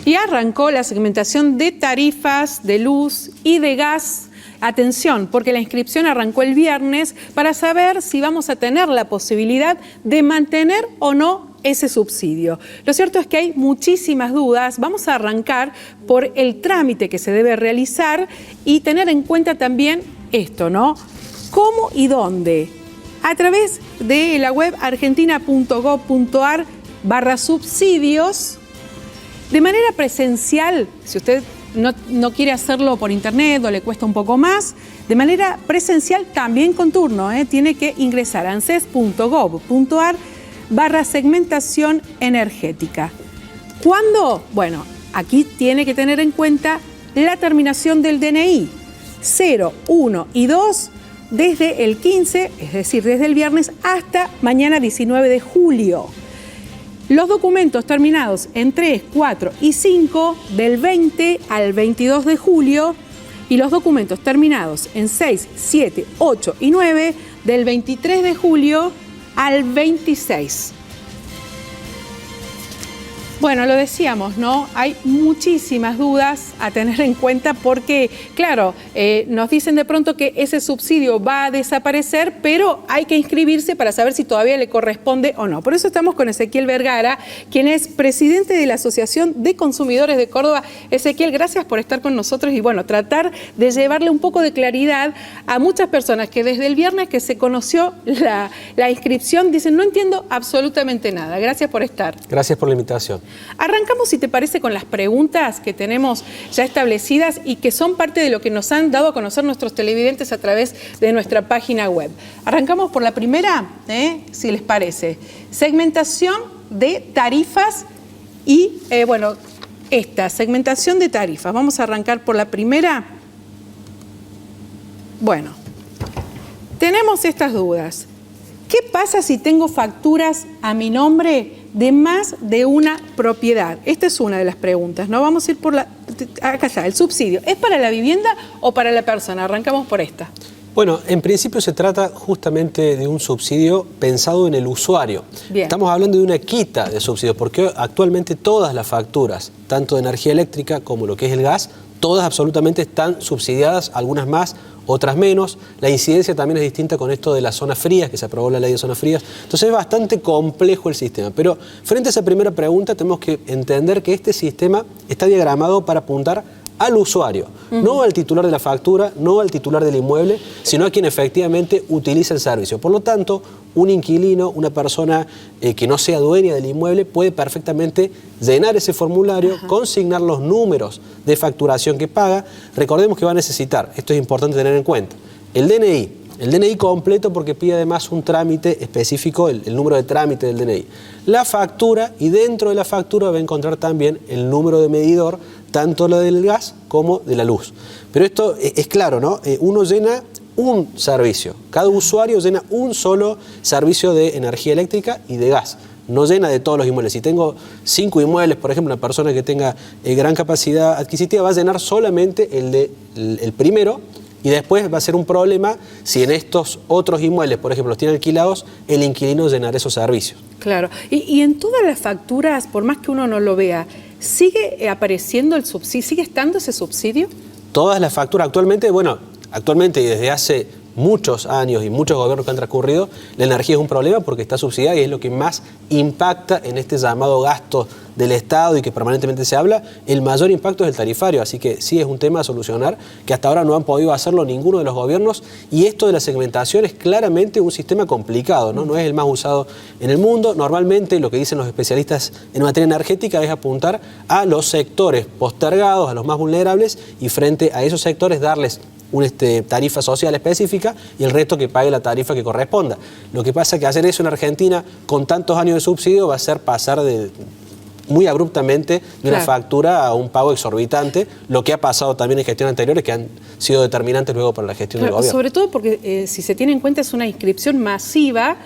Y arrancó la segmentación de tarifas de luz y de gas. Atención, porque la inscripción arrancó el viernes para saber si vamos a tener la posibilidad de mantener o no ese subsidio. Lo cierto es que hay muchísimas dudas. Vamos a arrancar por el trámite que se debe realizar y tener en cuenta también esto, ¿no? ¿Cómo y dónde? A través de la web argentina.gov.ar/subsidios, de manera presencial, si usted no quiere hacerlo por internet o le cuesta un poco más, de manera presencial también con turno, tiene que ingresar a anses.gov.ar/segmentación energética. ¿Cuándo? Bueno, aquí tiene que tener en cuenta la terminación del DNI 0, 1 y 2 desde el 15, es decir, desde el viernes hasta mañana 19 de julio. Los documentos terminados en 3, 4 y 5 del 20 al 22 de julio y los documentos terminados en 6, 7, 8 y 9 del 23 de julio al 26. Bueno, lo decíamos, ¿no? Hay muchísimas dudas a tener en cuenta porque, claro, nos dicen de pronto que ese subsidio va a desaparecer, pero hay que inscribirse para saber si todavía le corresponde o no. Por eso estamos con Ezequiel Vergara, quien es presidente de la Asociación de Consumidores de Córdoba. Ezequiel, gracias por estar con nosotros y, bueno, tratar de llevarle un poco de claridad a muchas personas que desde el viernes que se conoció la inscripción dicen, no entiendo absolutamente nada. Gracias por estar. Gracias por la invitación. Arrancamos, si te parece, con las preguntas que tenemos ya establecidas y que son parte de lo que nos han dado a conocer nuestros televidentes a través de nuestra página web. Arrancamos por la primera, si les parece. Segmentación de tarifas y, bueno, esta segmentación de tarifas. Vamos a arrancar por la primera. Bueno, tenemos estas dudas. ¿Qué pasa si tengo facturas a mi nombre de más de una propiedad? Esta es una de las preguntas, ¿no? Vamos a ir por acá está, el subsidio. ¿Es para la vivienda o para la persona? Arrancamos por esta. Bueno, en principio se trata justamente de un subsidio pensado en el usuario. Bien. Estamos hablando de una quita de subsidios, porque actualmente todas las facturas, tanto de energía eléctrica como lo que es el gas, todas absolutamente están subsidiadas, algunas más, otras menos. La incidencia también es distinta con esto de las zonas frías, que se aprobó la ley de zonas frías. Entonces es bastante complejo el sistema. Pero frente a esa primera pregunta tenemos que entender que este sistema está diagramado para apuntar al usuario, no al titular de la factura, no al titular del inmueble, sino a quien efectivamente utiliza el servicio. Por lo tanto, un inquilino, una persona que no sea dueña del inmueble, puede perfectamente llenar ese formulario, consignar los números de facturación que paga. Recordemos que va a necesitar, esto es importante tener en cuenta, el DNI completo, porque pide además un trámite específico, el número de trámite del DNI. La factura, y dentro de la factura va a encontrar también el número de medidor, tanto lo del gas como de la luz. Pero esto es claro, ¿no? Uno llena un servicio, cada usuario llena un solo servicio de energía eléctrica y de gas. No llena de todos los inmuebles. Si tengo 5 inmuebles, por ejemplo, una persona que tenga gran capacidad adquisitiva va a llenar solamente el primero, y después va a ser un problema si en estos otros inmuebles, por ejemplo, los tiene alquilados, el inquilino llenará esos servicios. Claro. Y en todas las facturas, por más que uno no lo vea, ¿sigue apareciendo el subsidio? ¿Sigue estando ese subsidio? Todas las facturas actualmente, bueno, actualmente y desde hace muchos años y muchos gobiernos que han transcurrido, la energía es un problema porque está subsidiada y es lo que más impacta en este llamado gasto del Estado y que permanentemente se habla. El mayor impacto es el tarifario, así que sí es un tema a solucionar que hasta ahora no han podido hacerlo ninguno de los gobiernos, y esto de la segmentación es claramente un sistema complicado, ¿no? No es el más usado en el mundo. Normalmente lo que dicen los especialistas en materia energética es apuntar a los sectores postergados, a los más vulnerables, y frente a esos sectores darles una tarifa social específica y el resto que pague la tarifa que corresponda. Lo que pasa es que hacer eso en Argentina con tantos años de subsidio va a ser pasar muy abruptamente de una factura a un pago exorbitante, lo que ha pasado también en gestiones anteriores que han sido determinantes luego para la gestión del gobierno. Sobre todo porque si se tiene en cuenta es una inscripción masiva,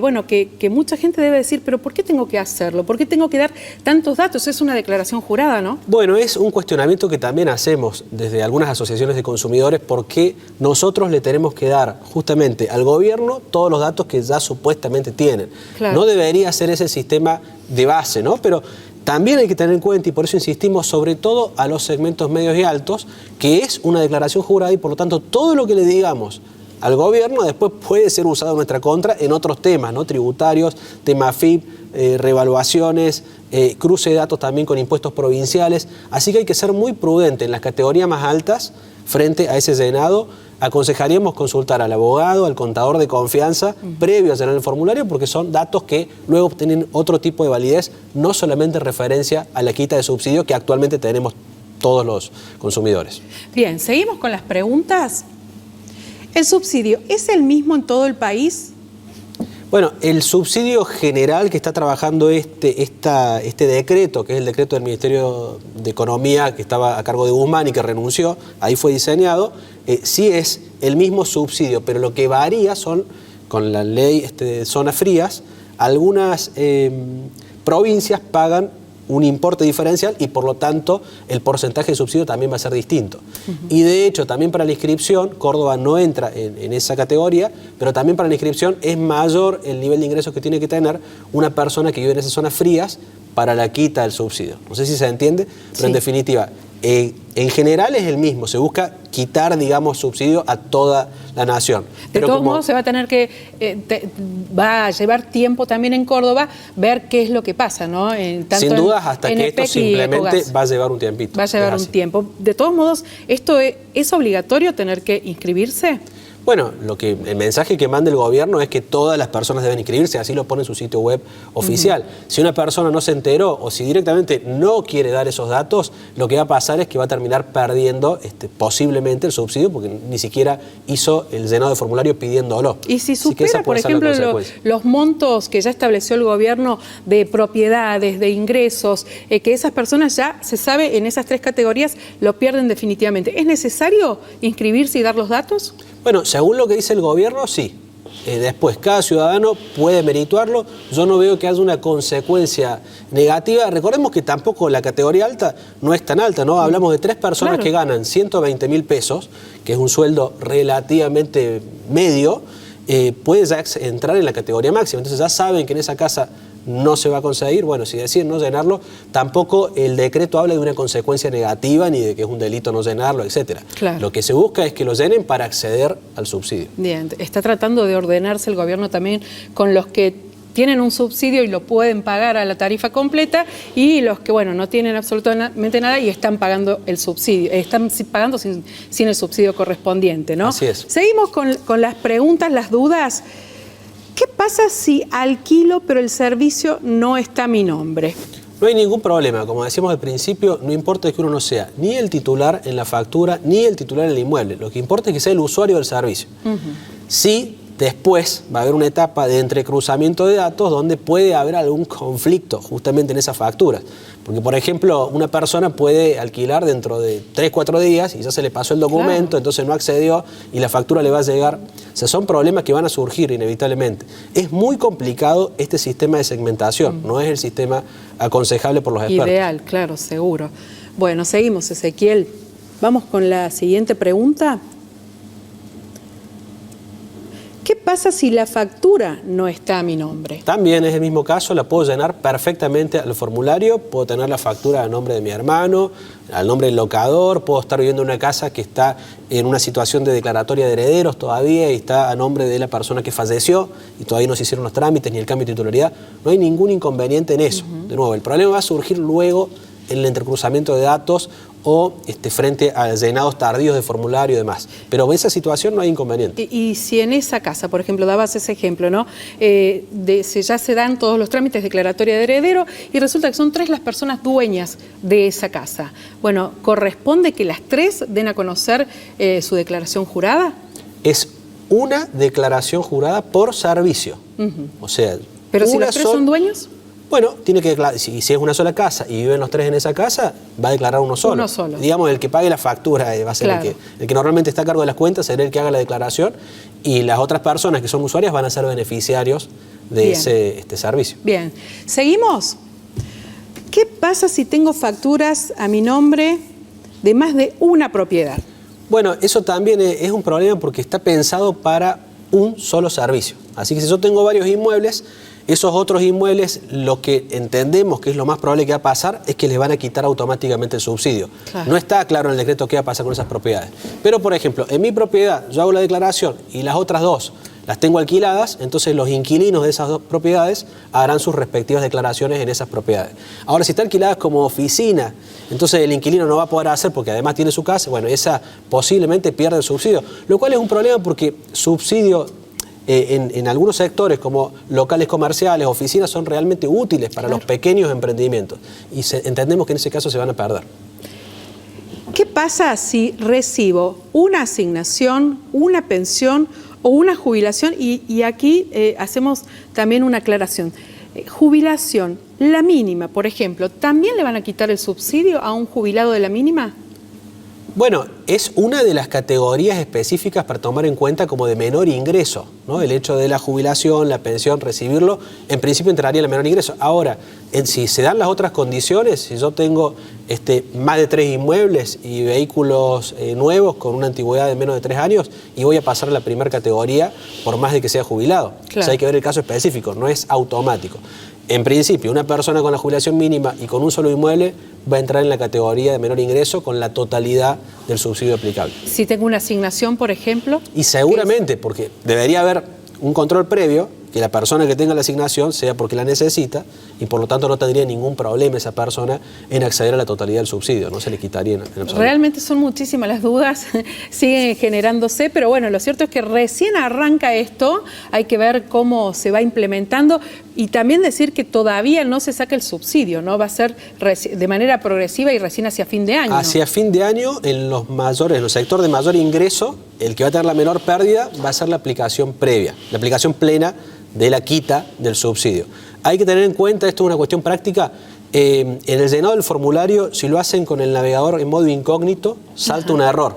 bueno, que mucha gente debe decir, pero ¿por qué tengo que hacerlo? ¿Por qué tengo que dar tantos datos? Es una declaración jurada, ¿no? Bueno, es un cuestionamiento que también hacemos desde algunas asociaciones de consumidores, porque nosotros le tenemos que dar justamente al gobierno todos los datos que ya supuestamente tienen. Claro. No debería ser ese sistema de base, ¿no? Pero También hay que tener en cuenta, y por eso insistimos sobre todo a los segmentos medios y altos, que es una declaración jurada y por lo tanto todo lo que le digamos al gobierno después puede ser usado en nuestra contra en otros temas, ¿no? Tributarios, tema FIP, revaluaciones, cruce de datos también con impuestos provinciales. Así que hay que ser muy prudente en las categorías más altas frente a ese llenado. Aconsejaríamos consultar al abogado, al contador de confianza, previo a llenar el formulario, porque son datos que luego tienen otro tipo de validez, no solamente en referencia a la quita de subsidio que actualmente tenemos todos los consumidores. Bien, seguimos con las preguntas. ¿El subsidio es el mismo en todo el país? Bueno, el subsidio general que está trabajando este decreto, que es el decreto del Ministerio de Economía que estaba a cargo de Guzmán y que renunció, ahí fue diseñado, sí es el mismo subsidio, pero lo que varía son, con la ley de zonas frías, algunas provincias pagan un importe diferencial y por lo tanto el porcentaje de subsidio también va a ser distinto. Y de hecho también para la inscripción, Córdoba no entra en esa categoría, pero también para la inscripción es mayor el nivel de ingresos que tiene que tener una persona que vive en esas zonas frías para la quita del subsidio. No sé si se entiende, pero en definitiva, en general es el mismo, se busca quitar, digamos, subsidio a toda la nación. De todos modos se va a tener que, va a llevar tiempo también en Córdoba ver qué es lo que pasa, ¿no? Tanto sin dudas, hasta que esto simplemente va a llevar un tiempito. Va a llevar un tiempo. De todos modos, ¿esto es obligatorio tener que inscribirse? Bueno, el mensaje que manda el gobierno es que todas las personas deben inscribirse, así lo pone en su sitio web oficial. Si una persona no se enteró o si directamente no quiere dar esos datos, lo que va a pasar es que va a terminar perdiendo posiblemente el subsidio porque ni siquiera hizo el llenado de formulario pidiéndolo. Y si supera, por ejemplo, los montos que ya estableció el gobierno de propiedades, de ingresos, que esas personas ya se sabe en esas tres categorías lo pierden definitivamente. ¿Es necesario inscribirse y dar los datos? Bueno, según lo que dice el gobierno, sí. Después, cada ciudadano puede merituarlo. Yo no veo que haya una consecuencia negativa. Recordemos que tampoco la categoría alta no es tan alta, ¿no? Hablamos de 3 personas que ganan 120.000 pesos, que es un sueldo relativamente medio, puede ya entrar en la categoría máxima. Entonces ya saben que en esa casa no se va a conseguir. Bueno, si deciden no llenarlo, tampoco el decreto habla de una consecuencia negativa ni de que es un delito no llenarlo, etcétera. Claro. Lo que se busca es que lo llenen para acceder al subsidio. Bien, está tratando de ordenarse el gobierno también con los que tienen un subsidio y lo pueden pagar a la tarifa completa y los que, bueno, no tienen absolutamente nada y están pagando el subsidio, están pagando sin el subsidio correspondiente, ¿no? Así es. Seguimos con las preguntas, las dudas. ¿Qué pasa si alquilo pero el servicio no está a mi nombre? No hay ningún problema. Como decíamos al principio, no importa que uno no sea ni el titular en la factura ni el titular en el inmueble. Lo que importa es que sea el usuario del servicio. Sí, después va a haber una etapa de entrecruzamiento de datos donde puede haber algún conflicto justamente en esas facturas. Porque, por ejemplo, una persona puede alquilar dentro de 3-4 días y ya se le pasó el documento, claro, entonces no accedió y la factura le va a llegar. O sea, son problemas que van a surgir inevitablemente. Es muy complicado este sistema de segmentación, no es el sistema aconsejable por los expertos. Ideal, claro, seguro. Bueno, seguimos, Ezequiel. Vamos con la siguiente pregunta. ¿Qué pasa si la factura no está a mi nombre? También es el mismo caso, la puedo llenar perfectamente al formulario, puedo tener la factura a nombre de mi hermano, al nombre del locador, puedo estar viviendo en una casa que está en una situación de declaratoria de herederos todavía y está a nombre de la persona que falleció y todavía no se hicieron los trámites ni el cambio de titularidad. No hay ningún inconveniente en eso. De nuevo, el problema va a surgir luego en el entrecruzamiento de datos o frente a llenados tardíos de formulario y demás. Pero en esa situación no hay inconveniente. Y si en esa casa, por ejemplo, dabas ese ejemplo, ¿no? Ya se dan todos los trámites de declaratoria de heredero y resulta que son 3 las personas dueñas de esa casa. Bueno, ¿corresponde que las 3 den a conocer su declaración jurada? Es una declaración jurada por servicio. O sea, ¿pero si los 3 son dueños? Bueno, tiene que declarar, si es una sola casa y viven los 3 en esa casa, va a declarar uno solo. Uno solo. Digamos, el que pague la factura va a ser claro, el que normalmente está a cargo de las cuentas, será el que haga la declaración y las otras personas que son usuarias van a ser beneficiarios de ese servicio. Bien, ¿seguimos? ¿Qué pasa si tengo facturas a mi nombre de más de una propiedad? Bueno, eso también es un problema porque está pensado para un solo servicio. Así que si yo tengo varios inmuebles, Esos otros inmuebles, lo que entendemos que es lo más probable que va a pasar es que les van a quitar automáticamente el subsidio. Claro. No está claro en el decreto qué va a pasar con esas propiedades. Pero, por ejemplo, en mi propiedad yo hago la declaración y las otras dos las tengo alquiladas, entonces los inquilinos de esas dos propiedades harán sus respectivas declaraciones en esas propiedades. Ahora, si está alquilada como oficina, entonces el inquilino no va a poder hacer porque además tiene su casa, bueno, esa posiblemente pierde el subsidio, lo cual es un problema porque subsidio en algunos sectores como locales comerciales, oficinas, son realmente útiles para los pequeños emprendimientos y entendemos que en ese caso se van a perder. ¿Qué pasa si recibo una asignación, una pensión o una jubilación? Y aquí hacemos también una aclaración. Jubilación, la mínima, por ejemplo, ¿también le van a quitar el subsidio a un jubilado de la mínima? Bueno, es una de las categorías específicas para tomar en cuenta como de menor ingreso, ¿no? El hecho de la jubilación, la pensión, recibirlo, en principio entraría en el menor ingreso. Ahora, si se dan las otras condiciones, si yo tengo más de 3 inmuebles y vehículos nuevos con una antigüedad de menos de 3 años, y voy a pasar a la primera categoría por más de que sea jubilado. Claro. O sea, hay que ver el caso específico, no es automático. En principio, una persona con la jubilación mínima y con un solo inmueble va a entrar en la categoría de menor ingreso con la totalidad del subsidio aplicable. Si tengo una asignación, por ejemplo. Y seguramente, porque debería haber un control previo, que la persona que tenga la asignación sea porque la necesita y por lo tanto no tendría ningún problema esa persona en acceder a la totalidad del subsidio, no se le quitaría en absoluto. Realmente son muchísimas las dudas, siguen generándose, pero bueno, lo cierto es que recién arranca esto, hay que ver cómo se va implementando y también decir que todavía no se saca el subsidio, ¿no? Va a ser de manera progresiva y recién hacia fin de año. Hacia fin de año, en los sectores de mayor ingreso, el que va a tener la menor pérdida va a ser la aplicación previa, la aplicación plena de la quita del subsidio. Hay que tener en cuenta, esto es una cuestión práctica, en el llenado del formulario, si lo hacen con el navegador en modo incógnito, salta un error.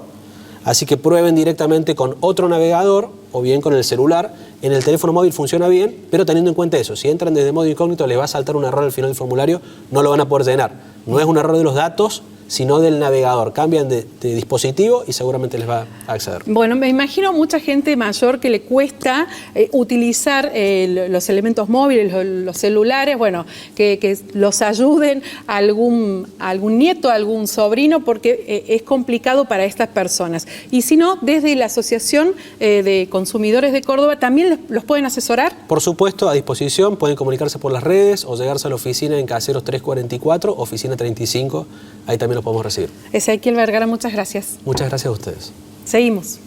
Así que prueben directamente con otro navegador o bien con el celular. En el teléfono móvil funciona bien, pero teniendo en cuenta eso, si entran desde modo incógnito les va a saltar un error al final del formulario, no lo van a poder llenar. No es un error de los datos, sino del navegador. Cambian de dispositivo y seguramente les va a acceder. Bueno, me imagino mucha gente mayor que le cuesta utilizar los elementos móviles, los celulares, bueno, que los ayuden a algún nieto, a algún sobrino, porque es complicado para estas personas. Y si no, desde la Asociación de Consumidores de Córdoba, ¿también los pueden asesorar? Por supuesto, a disposición, pueden comunicarse por las redes o llegarse a la oficina en Caseros 344, oficina 35, ahí también lo podemos recibir. Ezequiel Vergara, muchas gracias. Muchas gracias a ustedes. Seguimos.